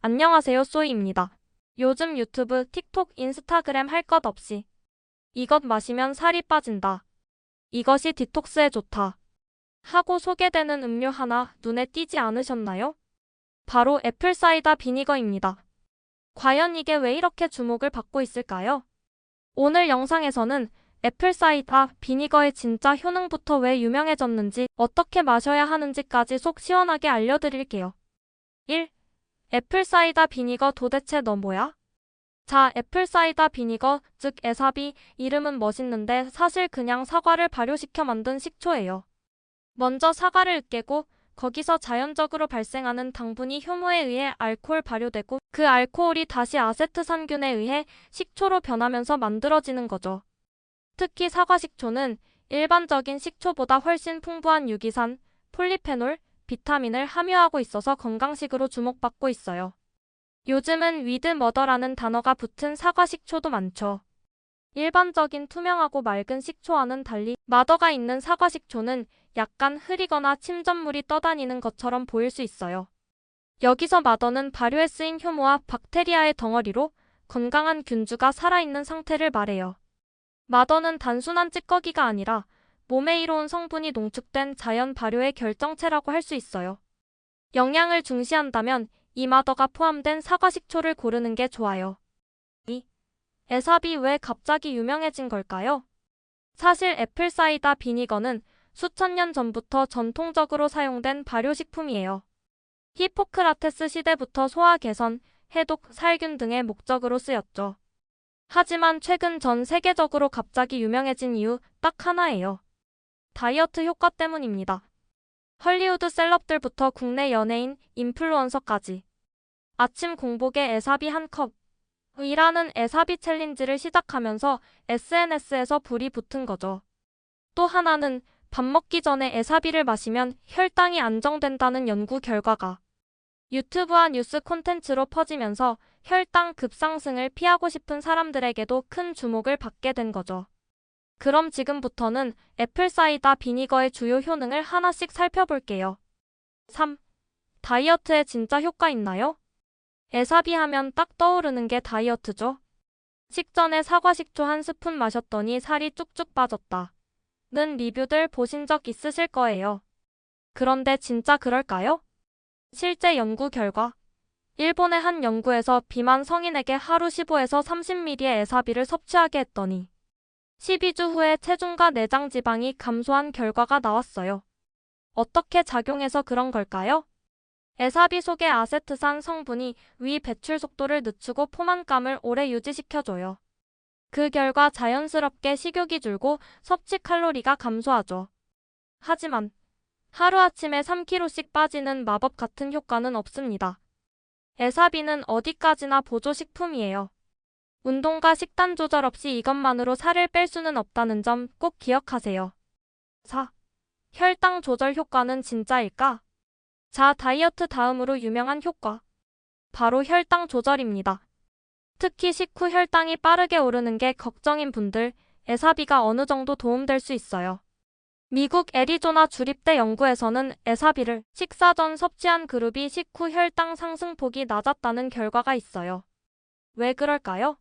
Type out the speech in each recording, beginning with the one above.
안녕하세요, 쏘이입니다. 요즘 유튜브, 틱톡, 인스타그램 할 것 없이 이것 마시면 살이 빠진다. 이것이 디톡스에 좋다. 하고 소개되는 음료 하나 눈에 띄지 않으셨나요? 바로 애플사이다 비니거입니다. 과연 이게 왜 이렇게 주목을 받고 있을까요? 오늘 영상에서는 애플사이다 비니거의 진짜 효능부터 왜 유명해졌는지, 어떻게 마셔야 하는지까지 속 시원하게 알려드릴게요. 1. 애플사이다 비니거 도대체 너 뭐야? 자, 애플사이다 비니거, 즉 에사비, 이름은 멋있는데 사실 그냥 사과를 발효시켜 만든 식초예요. 먼저 사과를 으깨고 거기서 자연적으로 발생하는 당분이 효모에 의해 알코올 발효되고 그 알코올이 다시 아세트산균에 의해 식초로 변하면서 만들어지는 거죠. 특히 사과식초는 일반적인 식초보다 훨씬 풍부한 유기산, 폴리페놀, 비타민을 함유하고 있어서 건강식으로 주목받고 있어요. 요즘은 위드 머더라는 단어가 붙은 사과식초도 많죠. 일반적인 투명하고 맑은 식초와는 달리 마더가 있는 사과식초는 약간 흐리거나 침전물이 떠다니는 것처럼 보일 수 있어요. 여기서 마더는 발효에 쓰인 효모와 박테리아의 덩어리로 건강한 균주가 살아있는 상태를 말해요. 마더는 단순한 찌꺼기가 아니라 몸에 이로운 성분이 농축된 자연 발효의 결정체라고 할 수 있어요. 영양을 중시한다면 이 마더가 포함된 사과식초를 고르는 게 좋아요. 2. 에사비 왜 갑자기 유명해진 걸까요? 사실 애플사이다 비니거는 수천 년 전부터 전통적으로 사용된 발효식품이에요. 히포크라테스 시대부터 소화 개선, 해독, 살균 등의 목적으로 쓰였죠. 하지만 최근 전 세계적으로 갑자기 유명해진 이유 딱 하나예요. 다이어트 효과 때문입니다. 헐리우드 셀럽들부터 국내 연예인, 인플루언서까지 아침 공복에 에사비 한 컵이라는 에사비 챌린지를 시작하면서 SNS에서 불이 붙은 거죠. 또 하나는 밥 먹기 전에 에사비를 마시면 혈당이 안정된다는 연구 결과가 유튜브와 뉴스 콘텐츠로 퍼지면서 혈당 급상승을 피하고 싶은 사람들에게도 큰 주목을 받게 된 거죠. 그럼 지금부터는 애플사이다 비니거의 주요 효능을 하나씩 살펴볼게요. 3. 다이어트에 진짜 효과 있나요? 에사비 하면 딱 떠오르는 게 다이어트죠. 식전에 사과식초 한 스푼 마셨더니 살이 쭉쭉 빠졌다 는 리뷰들 보신 적 있으실 거예요. 그런데 진짜 그럴까요? 실제 연구 결과 일본의 한 연구에서 비만 성인에게 하루 15에서 30ml의 에사비를 섭취하게 했더니 12주 후에 체중과 내장 지방이 감소한 결과가 나왔어요. 어떻게 작용해서 그런 걸까요? 에사비 속의 아세트산 성분이 위 배출 속도를 늦추고 포만감을 오래 유지시켜줘요. 그 결과 자연스럽게 식욕이 줄고 섭취 칼로리가 감소하죠. 하지만 하루아침에 3kg씩 빠지는 마법 같은 효과는 없습니다. 에사비는 어디까지나 보조식품이에요. 운동과 식단 조절 없이 이것만으로 살을 뺄 수는 없다는 점 꼭 기억하세요. 4. 혈당 조절 효과는 진짜일까? 자, 다이어트 다음으로 유명한 효과. 바로 혈당 조절입니다. 특히 식후 혈당이 빠르게 오르는 게 걱정인 분들, 에사비가 어느 정도 도움될 수 있어요. 미국 애리조나 주립대 연구에서는 에사비를 식사 전 섭취한 그룹이 식후 혈당 상승폭이 낮았다는 결과가 있어요. 왜 그럴까요?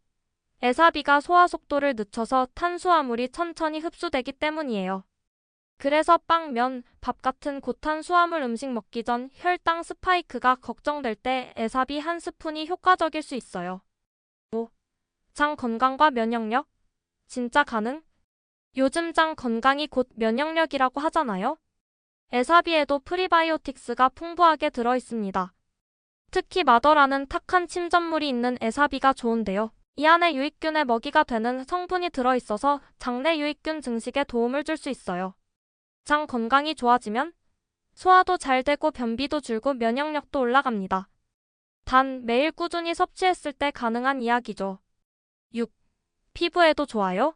에사비가 소화 속도를 늦춰서 탄수화물이 천천히 흡수되기 때문이에요. 그래서 빵, 면, 밥 같은 고탄수화물 음식 먹기 전 혈당 스파이크가 걱정될 때 에사비 한 스푼이 효과적일 수 있어요. 5. 장 건강과 면역력? 진짜 가능? 요즘 장 건강이 곧 면역력이라고 하잖아요. 에사비에도 프리바이오틱스가 풍부하게 들어있습니다. 특히 마더라는 탁한 침전물이 있는 에사비가 좋은데요. 이 안에 유익균의 먹이가 되는 성분이 들어있어서 장내 유익균 증식에 도움을 줄 수 있어요. 장 건강이 좋아지면 소화도 잘 되고 변비도 줄고 면역력도 올라갑니다. 단, 매일 꾸준히 섭취했을 때 가능한 이야기죠. 6. 피부에도 좋아요?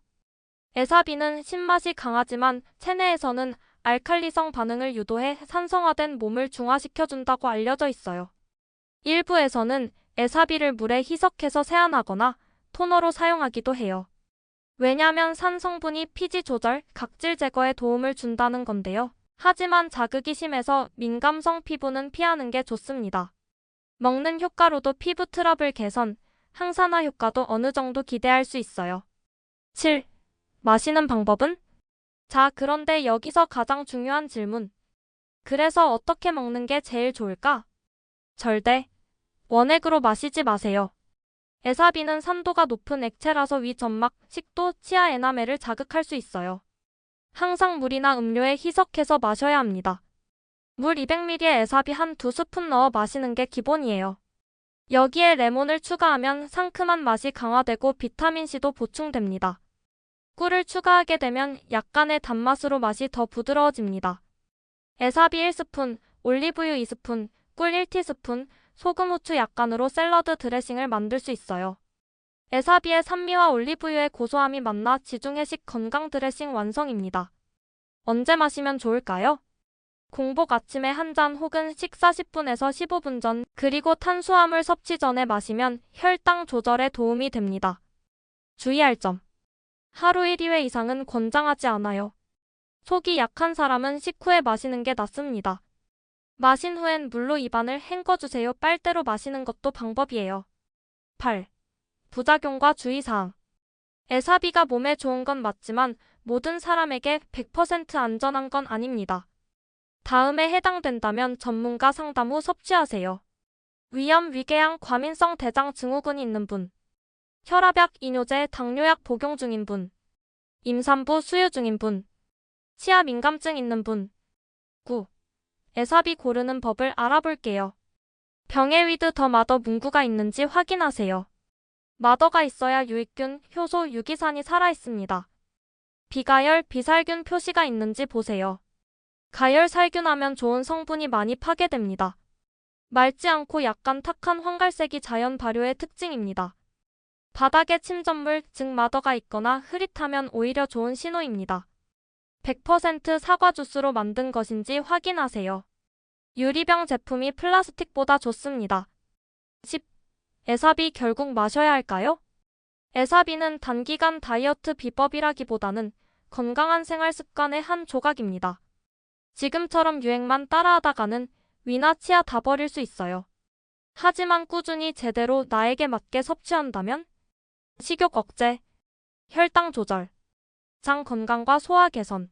에사비는 신맛이 강하지만 체내에서는 알칼리성 반응을 유도해 산성화된 몸을 중화시켜준다고 알려져 있어요. 일부에서는 에사비를 물에 희석해서 세안하거나 토너로 사용하기도 해요. 왜냐면 산 성분이 피지 조절, 각질 제거에 도움을 준다는 건데요. 하지만 자극이 심해서 민감성 피부는 피하는 게 좋습니다. 먹는 효과로도 피부 트러블 개선, 항산화 효과도 어느 정도 기대할 수 있어요. 7. 마시는 방법은? 자, 그런데 여기서 가장 중요한 질문. 그래서 어떻게 먹는 게 제일 좋을까? 절대 원액으로 마시지 마세요. 에사비는 산도가 높은 액체라서 위 점막, 식도, 치아 에나멜을 자극할 수 있어요. 항상 물이나 음료에 희석해서 마셔야 합니다. 물 200ml에 에사비 한 2스푼 넣어 마시는 게 기본이에요. 여기에 레몬을 추가하면 상큼한 맛이 강화되고 비타민C도 보충됩니다. 꿀을 추가하게 되면 약간의 단맛으로 맛이 더 부드러워집니다. 에사비 1스푼, 올리브유 2스푼, 꿀 1티스푼, 소금, 후추 약간으로 샐러드 드레싱을 만들 수 있어요. 에사비의 산미와 올리브유의 고소함이 만나 지중해식 건강 드레싱 완성입니다. 언제 마시면 좋을까요? 공복 아침에 한 잔 혹은 식사 10분에서 15분 전, 그리고 탄수화물 섭취 전에 마시면 혈당 조절에 도움이 됩니다. 주의할 점. 하루 1~2회 이상은 권장하지 않아요. 속이 약한 사람은 식후에 마시는 게 낫습니다. 마신 후엔 물로 입안을 헹궈주세요. 빨대로 마시는 것도 방법이에요. 8. 부작용과 주의사항. 에사비가 몸에 좋은 건 맞지만 모든 사람에게 100% 안전한 건 아닙니다. 다음에 해당된다면 전문가 상담 후 섭취하세요. 위염, 위궤양, 과민성 대장 증후군이 있는 분, 혈압약, 이뇨제, 당뇨약 복용 중인 분, 임산부 수유 중인 분, 치아 민감증 있는 분. 9. 에사비 고르는 법을 알아볼게요. 병에 위드 더 마더 문구가 있는지 확인하세요. 마더가 있어야 유익균, 효소, 유기산이 살아있습니다. 비가열, 비살균 표시가 있는지 보세요. 가열 살균하면 좋은 성분이 많이 파괴됩니다. 맑지 않고 약간 탁한 황갈색이 자연 발효의 특징입니다. 바닥에 침전물, 즉 마더가 있거나 흐릿하면 오히려 좋은 신호입니다. 100% 사과 주스로 만든 것인지 확인하세요. 유리병 제품이 플라스틱보다 좋습니다. 10. 에사비 결국 마셔야 할까요? 에사비는 단기간 다이어트 비법이라기보다는 건강한 생활 습관의 한 조각입니다. 지금처럼 유행만 따라하다가는 위나 치아 다 버릴 수 있어요. 하지만 꾸준히 제대로 나에게 맞게 섭취한다면 식욕 억제, 혈당 조절, 장 건강과 소화 개선,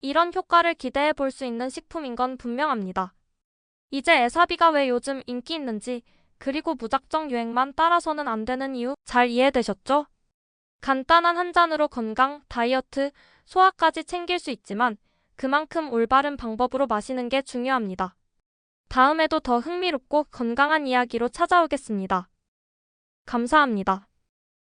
이런 효과를 기대해 볼 수 있는 식품인 건 분명합니다. 이제 에사비가 왜 요즘 인기 있는지, 그리고 무작정 유행만 따라서는 안 되는 이유 잘 이해되셨죠? 간단한 한 잔으로 건강, 다이어트, 소화까지 챙길 수 있지만 그만큼 올바른 방법으로 마시는 게 중요합니다. 다음에도 더 흥미롭고 건강한 이야기로 찾아오겠습니다. 감사합니다.